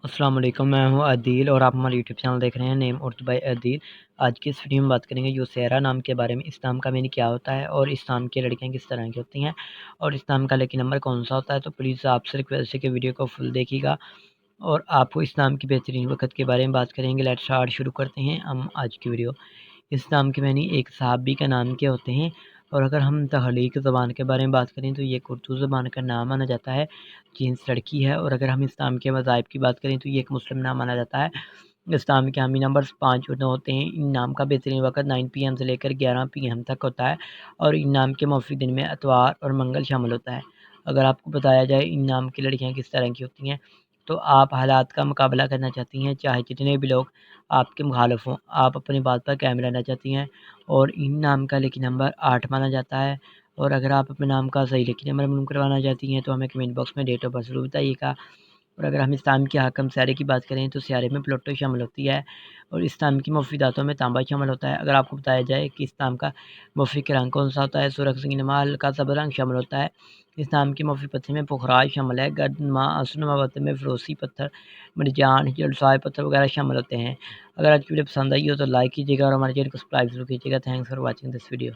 अस्सलाम वालेकुम, मैं हूँ आदिल और आप हमारे यूट्यूब चैनल देख रहे हैं नेम उर्दू बाय आदिल। आज की इस वीडियो में बात करेंगे युसेरा नाम के बारे में। इस नाम का मीनिंग क्या होता है और इस नाम की लड़कियाँ किस तरह की होती हैं और इस नाम का लकी नंबर कौन सा होता है। तो प्लीज़ आपसे रिक्वेस्ट है कि वीडियो को फुल देखिएगा और आपको इस नाम की बेहतरीन वक़्त के बारे में बात करेंगे। लेट्स स्टार्ट, शुरू करते हैं हम आज की वीडियो। इस नाम के मानी एक सहाबी का नाम क्या होते हैं। और अगर हम तहलीक ज़बान के बारे में बात करें तो ये एक उर्दू ज़बान का नाम माना जाता है, जीन्स लड़की है। और अगर हम इस नाम के वज़ाइफ की बात करें तो ये एक मुस्लिम नाम माना जाता है। इस नाम के हामी नंबर्स 5 और 9 होते हैं। इन नाम का बेहतरीन वक़्त 9 पीएम से लेकर 11 पीएम तक होता है और इन नाम के मौफिक दिन में इतवार और मंगल शामिल होता है। अगर आपको बताया जाए इन नाम की लड़कियाँ किस तरह की होती हैं, तो आप हालात का मुकाबला करना चाहती हैं, चाहे जितने भी लोग आपके मुखालिफ हों, आप अपनी बात पर कायम रहना चाहती हैं। और इन नाम का लकी नंबर 8 माना जाता है। और अगर आप अपने नाम का सही लकी नंबर मालूम करवाना चाहती हैं तो हमें कमेंट बॉक्स में डेट ऑफ बर्थ ज़रूर बताइएगा। और अगर हम इस्लाम के हाकम स्यारे की बात करें तो स्यारे में प्लूटो शामिल होती है और इस्लाम की मुफीदातों में तांबा शामिल होता है। अगर आपको बताया जाए कि इस्लाम का मुफीक रंग कौन सा होता है, सुरख सिंगनमा हल्का सब रंग शामिल होता है। इस्लाम के मुफी पत्थर में पुखराज शामिल है, गर्दमा असनमा पत्थर में फरोसी पत्थर, मरजान जलसाय पत्थर वगैरह शामिल होते हैं। अगर आज की वीडियो पसंद आई हो तो लाइक कीजिएगा और हमारे चैनल को सब्सक्राइब जरूर कीजिएगा। Thanks for watching this video.